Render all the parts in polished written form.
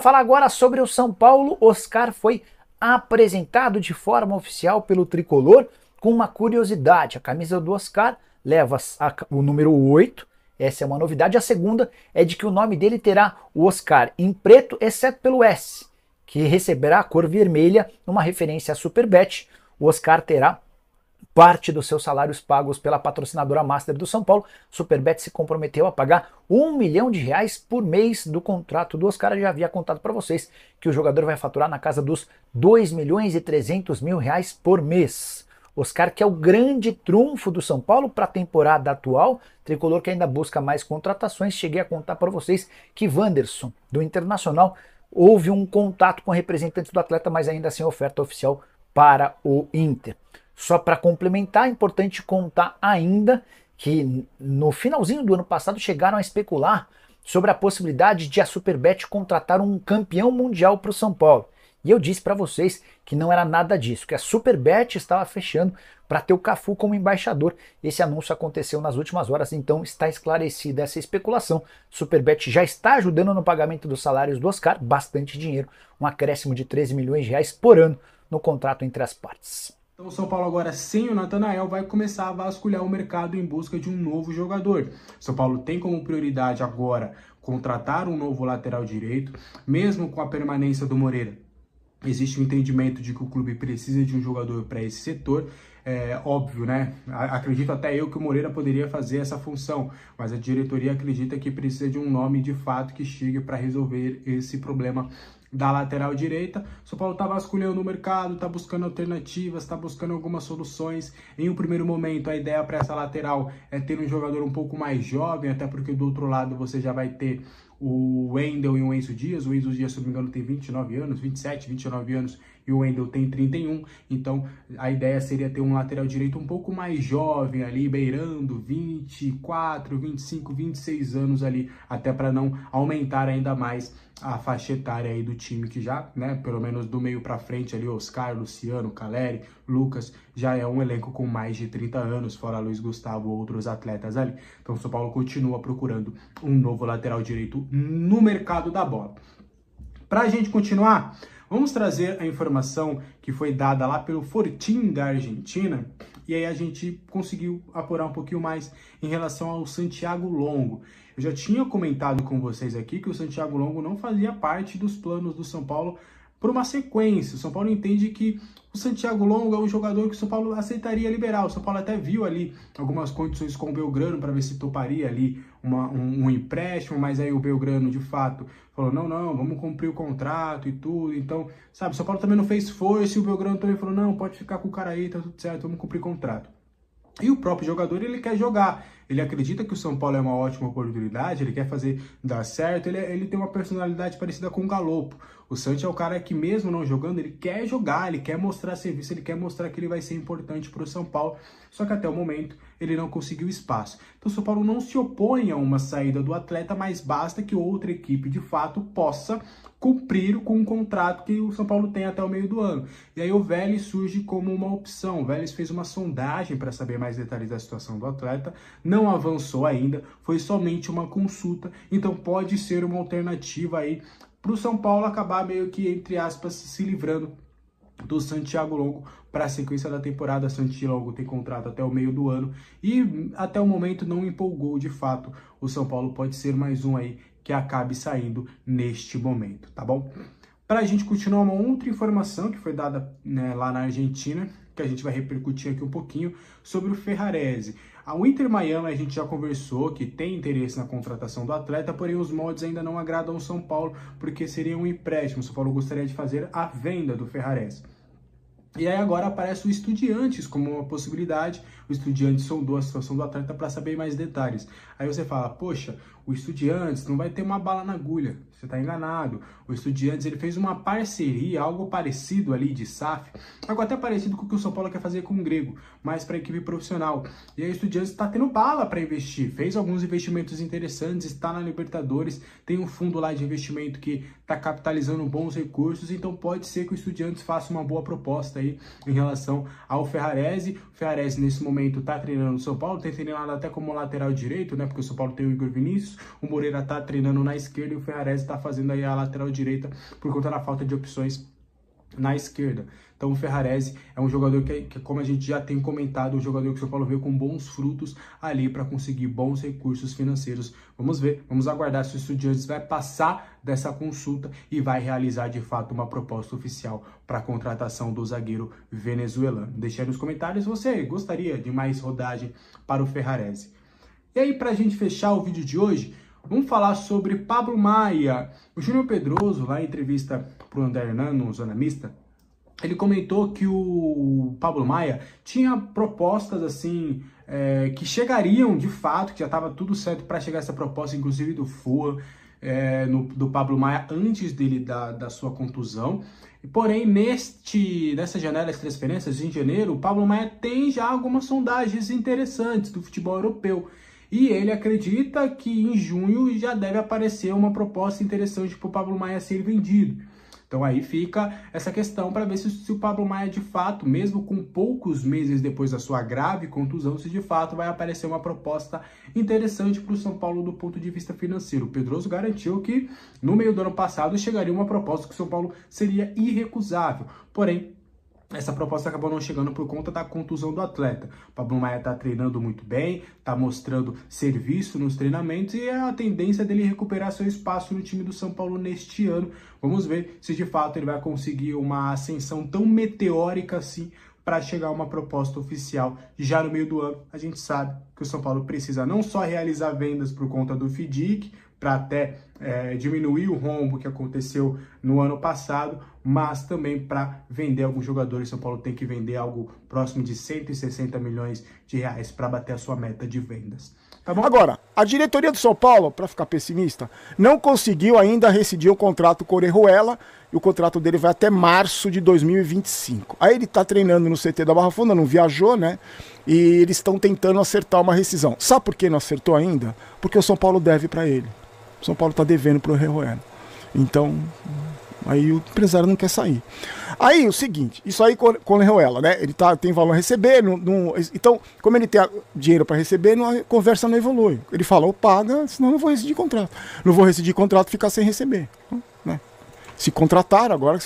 Falar agora sobre o São Paulo. Oscar foi apresentado de forma oficial pelo tricolor com uma curiosidade. A camisa do Oscar leva o número 8, essa é uma novidade. A segunda é de que o nome dele terá o Oscar em preto, exceto pelo S, que receberá a cor vermelha, uma referência à Superbet. O Oscar terá parte dos seus salários pagos pela patrocinadora Master do São Paulo. Superbet se comprometeu a pagar R$1 milhão por mês do contrato do Oscar. Eu já havia contado para vocês que o jogador vai faturar na casa dos R$2.300.000 por mês. Oscar, que é o grande trunfo do São Paulo para a temporada atual, tricolor que ainda busca mais contratações. Cheguei a contar para vocês que Wanderson, do Internacional, houve um contato com representantes do atleta, mas ainda sem oferta oficial para o Inter. Só para complementar, é importante contar ainda que no finalzinho do ano passado chegaram a especular sobre a possibilidade de a Superbet contratar um campeão mundial para o São Paulo. E eu disse para vocês que não era nada disso, que a Superbet estava fechando para ter o Cafu como embaixador. Esse anúncio aconteceu nas últimas horas, então está esclarecida essa especulação. Superbet já está ajudando no pagamento dos salários do Oscar, bastante dinheiro, um acréscimo de R$13 milhões por ano no contrato entre as partes. Então o São Paulo agora sem o Natanael vai começar a vasculhar o mercado em busca de um novo jogador. São Paulo tem como prioridade agora contratar um novo lateral direito, mesmo com a permanência do Moreira. Existe um entendimento de que o clube precisa de um jogador para esse setor. É óbvio, né? Acredito até eu que o Moreira poderia fazer essa função, mas a diretoria acredita que precisa de um nome de fato que chegue para resolver esse problema da lateral direita. O São Paulo está vasculhando o mercado, está buscando alternativas, está buscando algumas soluções. Em um primeiro momento, a ideia para essa lateral é ter um jogador um pouco mais jovem, até porque do outro lado você já vai ter o Wendel e o Enzo Dias. O Enzo Dias, se não me engano, tem 29 anos, 27, 29 anos, e o Wendel tem 31. Então, a ideia seria ter um lateral direito um pouco mais jovem ali, beirando 24, 25, 26 anos ali, até para não aumentar ainda mais a faixa etária aí do time, que já, né, pelo menos do meio para frente ali, Oscar, Luciano, Caleri, Lucas, já é um elenco com mais de 30 anos, fora Luiz Gustavo, outros atletas ali. Então o São Paulo continua procurando um novo lateral direito no mercado da bola. Para a gente continuar, vamos trazer a informação que foi dada lá pelo Fortín da Argentina, e aí a gente conseguiu apurar um pouquinho mais em relação ao Santiago Longo. Eu já tinha comentado com vocês aqui que o Santiago Longo não fazia parte dos planos do São Paulo por uma sequência. O São Paulo entende que o Santiago Longo é um jogador que o São Paulo aceitaria liberar. O São Paulo até viu ali algumas condições com o Belgrano para ver se toparia ali um empréstimo, mas aí o Belgrano de fato falou, não, vamos cumprir o contrato e tudo. Então, sabe, o São Paulo também não fez força e o Belgrano também falou, não, pode ficar com o cara aí, tá tudo certo, vamos cumprir o contrato. E o próprio jogador, ele quer jogar, ele acredita que o São Paulo é uma ótima oportunidade, ele quer fazer dar certo, ele tem uma personalidade parecida com o Galopo. O Santi é o cara que mesmo não jogando, ele quer jogar, ele quer mostrar serviço, ele quer mostrar que ele vai ser importante para o São Paulo, só que até o momento ele não conseguiu espaço. Então o São Paulo não se opõe a uma saída do atleta, mas basta que outra equipe de fato possa cumprir com um contrato que o São Paulo tem até o meio do ano. E aí o Vélez surge como uma opção. O Vélez fez uma sondagem para saber mais detalhes da situação do atleta, não avançou ainda, foi somente uma consulta, então pode ser uma alternativa aí para o São Paulo acabar meio que, entre aspas, se livrando do Santiago Longo para a sequência da temporada. Santiago Longo tem contrato até o meio do ano e até o momento não empolgou de fato. O São Paulo pode ser mais um aí que acabe saindo neste momento, tá bom? Para a gente continuar, uma outra informação que foi dada, né, lá na Argentina, que a gente vai repercutir aqui um pouquinho, sobre o Ferrarese. O Inter Miami a gente já conversou que tem interesse na contratação do atleta, porém os moldes ainda não agradam o São Paulo, porque seria um empréstimo. O São Paulo gostaria de fazer a venda do Ferrarese. E aí agora aparece o Estudiantes como uma possibilidade. O Estudiantes sondou a situação do atleta para saber mais detalhes. Aí você fala, poxa, o Estudiantes não vai ter uma bala na agulha. Você está enganado. O Estudiantes, ele fez uma parceria, algo parecido ali de SAF, algo até parecido com o que o São Paulo quer fazer com o Grego, mas para a equipe profissional. E aí o Estudiantes está tendo bala para investir, fez alguns investimentos interessantes, está na Libertadores, tem um fundo lá de investimento que está capitalizando bons recursos, então pode ser que o Estudiantes faça uma boa proposta aí em relação ao Ferrarese. O Ferrarese nesse momento está treinando o São Paulo, tem treinado até como lateral direito, né, porque o São Paulo tem o Igor Vinícius, O Moreira tá treinando na esquerda e o Ferrarese tá fazendo aí a lateral direita por conta da falta de opções na esquerda. Então o Ferrarese é um jogador que, como a gente já tem comentado, um jogador que o São Paulo veio com bons frutos ali para conseguir bons recursos financeiros. Vamos ver, vamos aguardar se o Estudiantes vai passar dessa consulta e vai realizar de fato uma proposta oficial para a contratação do zagueiro venezuelano. Deixe aí nos comentários se você gostaria de mais rodagem para o Ferrarese. E aí, para a gente fechar o vídeo de hoje, vamos falar sobre Pablo Maia. O Júnior Pedroso, lá em entrevista para o André Hernan, no Zona Mista, ele comentou que o Pablo Maia tinha propostas assim que chegariam de fato, que já estava tudo certo para chegar essa proposta, inclusive do FUA, do Pablo Maia antes dele da sua contusão. Porém, nessa janela de transferências, em janeiro, o Pablo Maia tem já algumas sondagens interessantes do futebol europeu. E ele acredita que em junho já deve aparecer uma proposta interessante para o Pablo Maia ser vendido. Então aí fica essa questão para ver se o Pablo Maia de fato, mesmo com poucos meses depois da sua grave contusão, se de fato vai aparecer uma proposta interessante para o São Paulo do ponto de vista financeiro. O Pedroso garantiu que no meio do ano passado chegaria uma proposta que o São Paulo seria irrecusável. Porém, essa proposta acabou não chegando por conta da contusão do atleta. O Pablo Maia está treinando muito bem, está mostrando serviço nos treinamentos e é a tendência dele recuperar seu espaço no time do São Paulo neste ano. Vamos ver se de fato ele vai conseguir uma ascensão tão meteórica assim para chegar a uma proposta oficial já no meio do ano. A gente sabe que o São Paulo precisa não só realizar vendas por conta do FDIC, para até diminuir o rombo que aconteceu no ano passado, mas também para vender alguns jogadores. São Paulo tem que vender algo próximo de 160 milhões de reais para bater a sua meta de vendas. Tá bom? Agora, a diretoria do São Paulo, para ficar pessimista, não conseguiu ainda rescindir o contrato com o Orejuela, e o contrato dele vai até março de 2025. Aí ele tá treinando no CT da Barra Funda, não viajou, né? E eles estão tentando acertar uma rescisão. Sabe por que não acertou ainda? Porque o São Paulo deve para ele. O São Paulo tá devendo pro Orejuela. Então, aí o empresário não quer sair. Aí, o seguinte, isso aí com o Orejuela, né? Ele tem valor a receber, então, como ele tem dinheiro para receber, a conversa não evolui. Ele fala, ou paga, senão eu não vou rescindir contrato. Não vou rescindir contrato e ficar sem receber, né? Se contratar, agora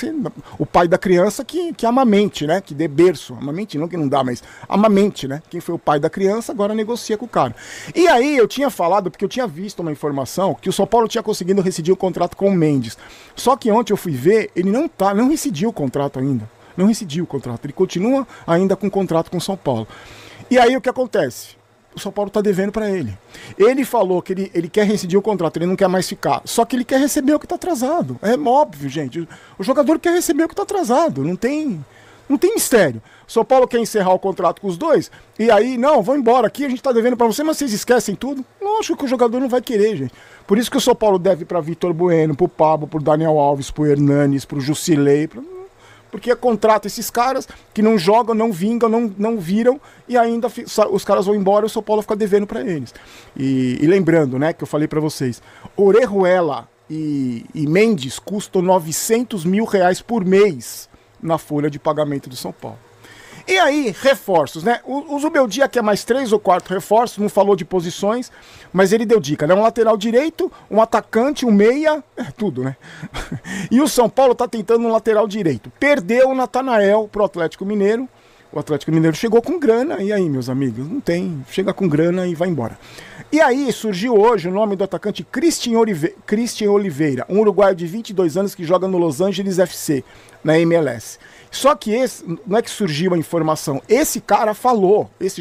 o pai da criança que amamente, né? Que dê berço. Amamente não que não dá, mas amamente, né? Quem foi o pai da criança agora negocia com o cara. E aí eu tinha falado, porque eu tinha visto uma informação, que o São Paulo tinha conseguido rescindir o contrato com o Mendes. Só que ontem eu fui ver, ele não rescindiu o contrato ainda. Não rescindiu o contrato. Ele continua ainda com o contrato com o São Paulo. E aí o que acontece? O São Paulo está devendo para ele. Ele falou que ele quer rescindir o contrato, ele não quer mais ficar. Só que ele quer receber o que está atrasado. É óbvio, gente. O jogador quer receber o que está atrasado. Não tem mistério. O São Paulo quer encerrar o contrato com os dois. E aí, não, vão embora. Aqui a gente está devendo para você, mas vocês esquecem tudo. Lógico que o jogador não vai querer, gente. Por isso que o São Paulo deve para Vitor Bueno, para o Pablo, para o Daniel Alves, para o Hernanes, para o Jusilei, porque contrata esses caras que não jogam, não vingam, não viram, e ainda os caras vão embora e o São Paulo fica devendo para eles. E lembrando, né, que eu falei para vocês, Orejuela e Mendes custam 900 mil reais por mês na folha de pagamento do São Paulo. E aí, reforços, né? O Zubeldia quer mais 3 ou 4 reforços, não falou de posições, mas ele deu dica, né? Um lateral direito, um atacante, um meia, tudo, né? E o São Paulo tá tentando um lateral direito. Perdeu o Natanael pro Atlético Mineiro. O Atlético Mineiro chegou com grana, e aí, meus amigos? Não tem, chega com grana e vai embora. E aí, surgiu hoje o nome do atacante Christian Oliveira, um uruguaio de 22 anos que joga no Los Angeles FC, na MLS. Só que não é que surgiu a informação, esse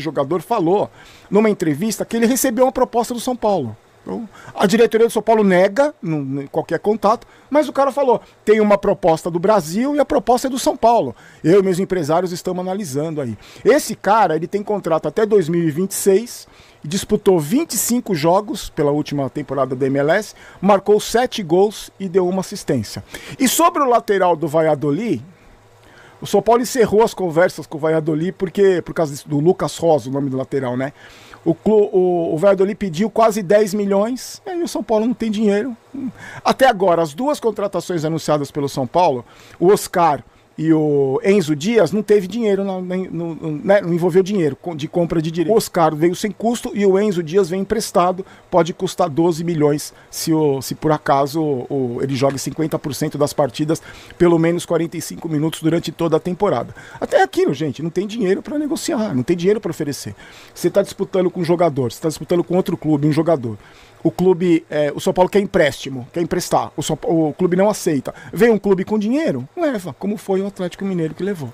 jogador falou numa entrevista que ele recebeu uma proposta do São Paulo. Então, a diretoria do São Paulo nega qualquer contato, mas o cara falou, tem uma proposta do Brasil e a proposta é do São Paulo. Eu e meus empresários estamos analisando aí. Esse cara, ele tem contrato até 2026, disputou 25 jogos pela última temporada da MLS, marcou 7 gols e deu uma assistência. E sobre o lateral do Valladolid, o São Paulo encerrou as conversas com o Valladolid por causa do Lucas Rosa, o nome do lateral, né? O Valladolid pediu quase 10 milhões, e aí o São Paulo não tem dinheiro. Até agora, as duas contratações anunciadas pelo São Paulo, o Oscar e o Enzo Dias não teve dinheiro, né, não envolveu dinheiro de compra de direito. O Oscar veio sem custo e o Enzo Dias vem emprestado, pode custar 12 milhões se por acaso ele joga 50% das partidas, pelo menos 45 minutos durante toda a temporada. Até aquilo, gente, não tem dinheiro para negociar, não tem dinheiro para oferecer. Você está disputando com um jogador, você está disputando com outro clube, um jogador. O clube, o São Paulo quer empréstimo, quer emprestar, o clube não aceita. Vem um clube com dinheiro, leva, como foi o Atlético Mineiro que levou.